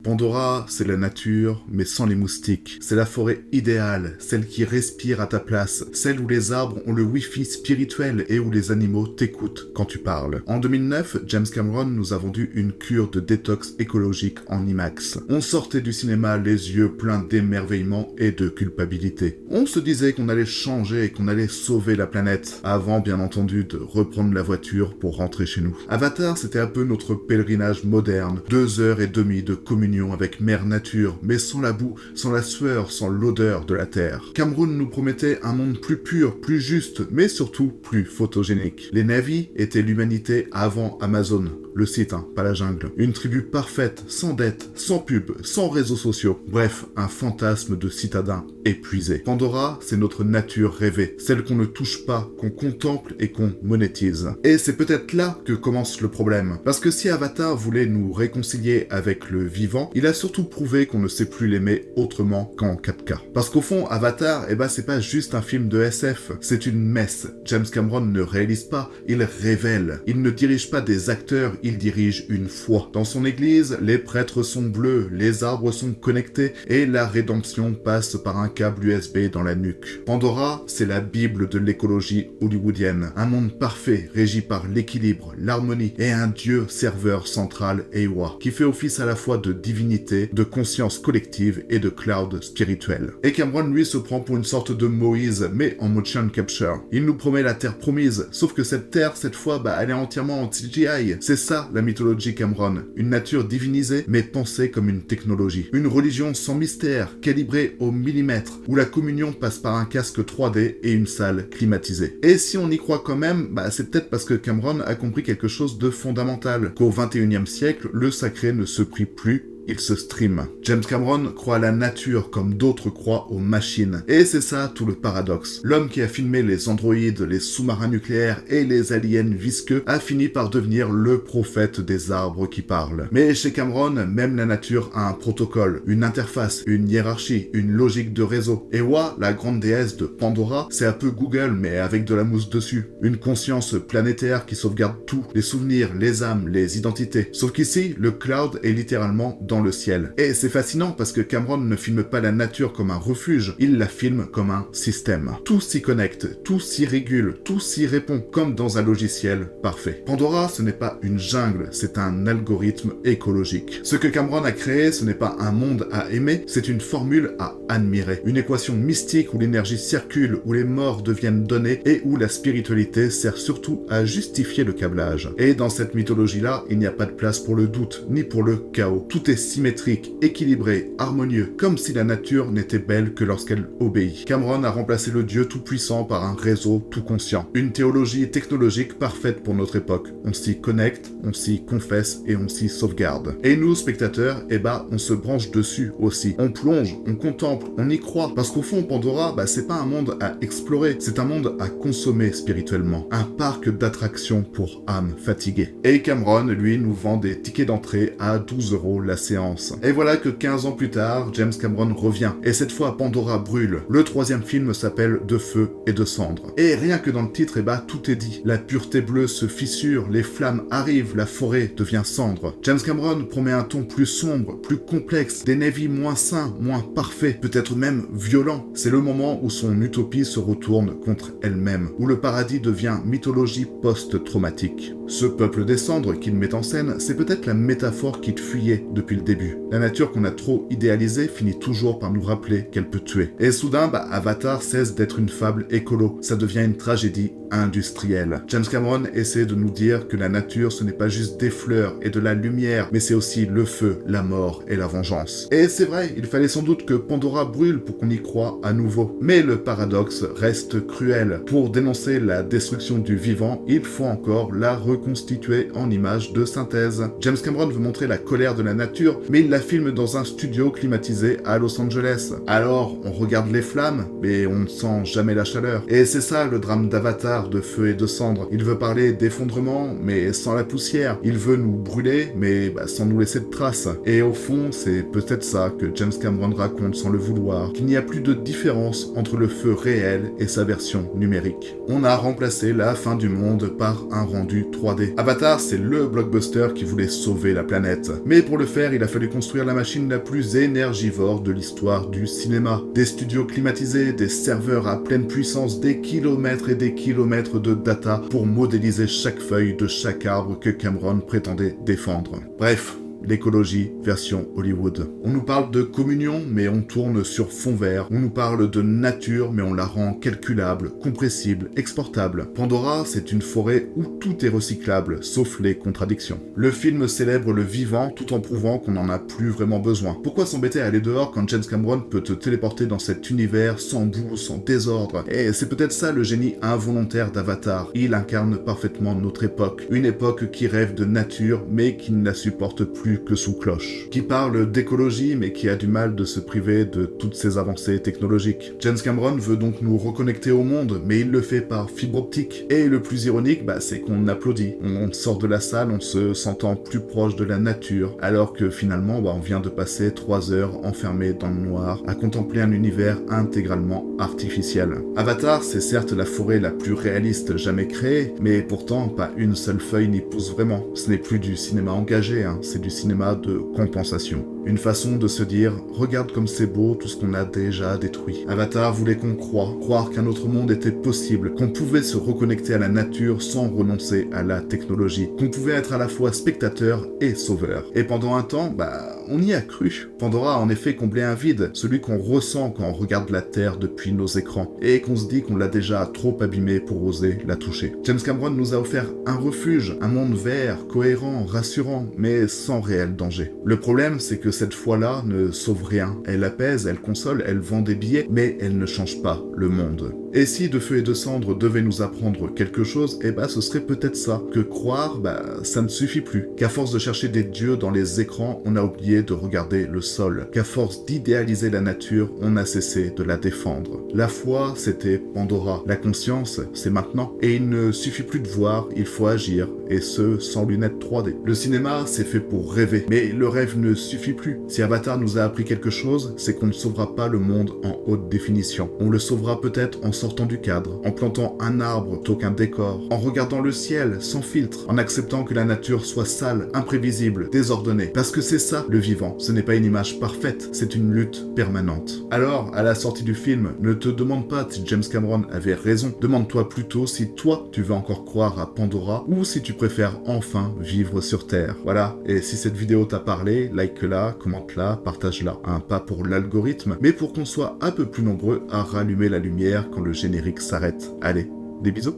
Pandora, c'est la nature, mais sans les moustiques. C'est la forêt idéale, celle qui respire à ta place, celle où les arbres ont le wifi spirituel et où les animaux t'écoutent quand tu parles. En 2009, James Cameron nous a vendu une cure de détox écologique en IMAX. On sortait du cinéma les yeux pleins d'émerveillement et de culpabilité. On se disait qu'on allait changer et qu'on allait sauver la planète, avant bien entendu de reprendre la voiture pour rentrer chez nous. Avatar, c'était un peu notre pèlerinage moderne, 2h30 de communion avec Mère Nature, mais sans la boue, sans la sueur, sans l'odeur de la terre. Cameron nous promettait un monde plus pur, plus juste, mais surtout plus photogénique. Les Na'vi étaient l'humanité avant Amazon, le site, pas la jungle. Une tribu parfaite, sans dette, sans pub, sans réseaux sociaux. Bref, un fantasme de citadin épuisé. Pandora, c'est notre nature rêvée, celle qu'on ne touche pas, qu'on contemple et qu'on monétise. Et c'est peut-être là que commence le problème. Parce que si Avatar voulait nous réconcilier avec le vivant, il a surtout prouvé qu'on ne sait plus l'aimer autrement qu'en 4K. Parce qu'au fond, Avatar, c'est pas juste un film de SF, c'est une messe. James Cameron ne réalise pas, il révèle. Il ne dirige pas des acteurs, il dirige une foi. Dans son église, les prêtres sont bleus, les arbres sont connectés et la rédemption passe par un câble USB dans la nuque. Pandora, c'est la bible de l'écologie hollywoodienne. Un monde parfait, régi par l'équilibre, l'harmonie et un dieu serveur central Eywa, qui fait office à la fois de divinité, de conscience collective et de cloud spirituel. Et Cameron, lui, se prend pour une sorte de Moïse, mais en motion capture. Il nous promet la terre promise, sauf que cette terre, cette fois, elle est entièrement en CGI. C'est ça, la mythologie Cameron. Une nature divinisée, mais pensée comme une technologie. Une religion sans mystère, calibrée au millimètre, où la communion passe par un casque 3D et une salle climatisée. Et si on y croit quand même, c'est peut-être parce que Cameron a compris quelque chose de fondamental, qu'au 21e siècle, le sacré ne se prie plus, il se stream. James Cameron croit à la nature comme d'autres croient aux machines. Et c'est ça tout le paradoxe. L'homme qui a filmé les androïdes, les sous-marins nucléaires et les aliens visqueux a fini par devenir le prophète des arbres qui parlent. Mais chez Cameron, même la nature a un protocole, une interface, une hiérarchie, une logique de réseau. Eywa, la grande déesse de Pandora, c'est un peu Google mais avec de la mousse dessus. Une conscience planétaire qui sauvegarde tout, les souvenirs, les âmes, les identités. Sauf qu'ici, le cloud est littéralement dans le ciel. Et c'est fascinant parce que Cameron ne filme pas la nature comme un refuge, il la filme comme un système. Tout s'y connecte, tout s'y régule, tout s'y répond, comme dans un logiciel parfait. Pandora, ce n'est pas une jungle, c'est un algorithme écologique. Ce que Cameron a créé, ce n'est pas un monde à aimer, c'est une formule à admirer. Une équation mystique où l'énergie circule, où les morts deviennent données et où la spiritualité sert surtout à justifier le câblage. Et dans cette mythologie-là, il n'y a pas de place pour le doute, ni pour le chaos. Tout est symétrique, équilibré, harmonieux, comme si la nature n'était belle que lorsqu'elle obéit. Cameron a remplacé le Dieu tout-puissant par un réseau tout-conscient. Une théologie technologique parfaite pour notre époque. On s'y connecte, on s'y confesse et on s'y sauvegarde. Et nous, spectateurs, on se branche dessus aussi. On plonge, on contemple, on y croit. Parce qu'au fond, Pandora, c'est pas un monde à explorer, c'est un monde à consommer spirituellement. Un parc d'attractions pour âmes fatiguées. Et Cameron, lui, nous vend des tickets d'entrée à 12€ la séance. Et voilà que 15 ans plus tard, James Cameron revient. Et cette fois, Pandora brûle. Le troisième film s'appelle De feu et de cendres. Et rien que dans le titre, tout est dit. La pureté bleue se fissure, les flammes arrivent, la forêt devient cendre. James Cameron promet un ton plus sombre, plus complexe, des Na'vi moins sains, moins parfaits, peut-être même violents. C'est le moment où son utopie se retourne contre elle-même, où le paradis devient mythologie post-traumatique. Ce peuple des cendres qu'il met en scène, c'est peut-être la métaphore qu'il fuyait depuis le début. La nature qu'on a trop idéalisée finit toujours par nous rappeler qu'elle peut tuer. Et soudain, Avatar cesse d'être une fable écolo, ça devient une tragédie industrielle. James Cameron essaie de nous dire que la nature ce n'est pas juste des fleurs et de la lumière, mais c'est aussi le feu, la mort et la vengeance. Et c'est vrai, il fallait sans doute que Pandora brûle pour qu'on y croie à nouveau. Mais le paradoxe reste cruel. Pour dénoncer la destruction du vivant, il faut encore la reconstituer en images de synthèse. James Cameron veut montrer la colère de la nature, mais il la filme dans un studio climatisé à Los Angeles. Alors, on regarde les flammes, mais on ne sent jamais la chaleur. Et c'est ça le drame d'Avatar, de feu et de cendres. Il veut parler d'effondrement, mais sans la poussière. Il veut nous brûler, mais sans nous laisser de traces. Et au fond, c'est peut-être ça que James Cameron raconte sans le vouloir, qu'il n'y a plus de différence entre le feu réel et sa version numérique. On a remplacé la fin du monde par un rendu 3D. Avatar, c'est le blockbuster qui voulait sauver la planète. Mais pour le faire, il a fallu construire la machine la plus énergivore de l'histoire du cinéma. Des studios climatisés, des serveurs à pleine puissance, des kilomètres et des kilomètres de data pour modéliser chaque feuille de chaque arbre que Cameron prétendait défendre. Bref, l'écologie version Hollywood. On nous parle de communion, mais on tourne sur fond vert. On nous parle de nature, mais on la rend calculable, compressible, exportable. Pandora, c'est une forêt où tout est recyclable, sauf les contradictions. Le film célèbre le vivant tout en prouvant qu'on n'en a plus vraiment besoin. Pourquoi s'embêter à aller dehors quand James Cameron peut te téléporter dans cet univers sans boue, sans désordre? Et c'est peut-être ça le génie involontaire d'Avatar. Il incarne parfaitement notre époque. Une époque qui rêve de nature, mais qui ne la supporte plus que sous cloche, qui parle d'écologie mais qui a du mal de se priver de toutes ces avancées technologiques. James Cameron veut donc nous reconnecter au monde, mais il le fait par fibre optique. Et le plus ironique, c'est qu'on applaudit. On sort de la salle en se sentant plus proche de la nature, alors que finalement, on vient de passer 3 heures enfermés dans le noir, à contempler un univers intégralement artificiel. Avatar, c'est certes la forêt la plus réaliste jamais créée, mais pourtant, pas une seule feuille n'y pousse vraiment. Ce n'est plus du cinéma engagé, c'est du cinéma de compensation. Une façon de se dire « Regarde comme c'est beau tout ce qu'on a déjà détruit ». Avatar voulait qu'on croire qu'un autre monde était possible, qu'on pouvait se reconnecter à la nature sans renoncer à la technologie, qu'on pouvait être à la fois spectateur et sauveur. Et pendant un temps, on y a cru. Pandora a en effet comblé un vide, celui qu'on ressent quand on regarde la Terre depuis nos écrans, et qu'on se dit qu'on l'a déjà trop abîmée pour oser la toucher. James Cameron nous a offert un refuge, un monde vert, cohérent, rassurant, mais sans réel danger. Le problème, c'est que cette foi-là ne sauve rien. Elle apaise, elle console, elle vend des billets, mais elle ne change pas le monde. Et si De Feu et de Cendre devait nous apprendre quelque chose, ce serait peut-être ça, que croire, ça ne suffit plus. Qu'à force de chercher des dieux dans les écrans, on a oublié de regarder le sol. Qu'à force d'idéaliser la nature, on a cessé de la défendre. La foi, c'était Pandora. La conscience, c'est maintenant. Et il ne suffit plus de voir, il faut agir, et ce, sans lunettes 3D. Le cinéma, c'est fait pour rêver, mais le rêve ne suffit plus. Si Avatar nous a appris quelque chose, c'est qu'on ne sauvera pas le monde en haute définition. On le sauvera peut-être en sortant du cadre, en plantant un arbre plutôt qu'un décor, en regardant le ciel sans filtre, en acceptant que la nature soit sale, imprévisible, désordonnée. Parce que c'est ça, le vivant. Ce n'est pas une image parfaite, c'est une lutte permanente. Alors, à la sortie du film, ne te demande pas si James Cameron avait raison. Demande-toi plutôt si toi, tu veux encore croire à Pandora ou si tu préfères enfin vivre sur Terre. Voilà, et si cette vidéo t'a parlé, like-la, commente-la, partage-la. Pas pour l'algorithme, mais pour qu'on soit un peu plus nombreux à rallumer la lumière quand le générique s'arrête. Allez, des bisous.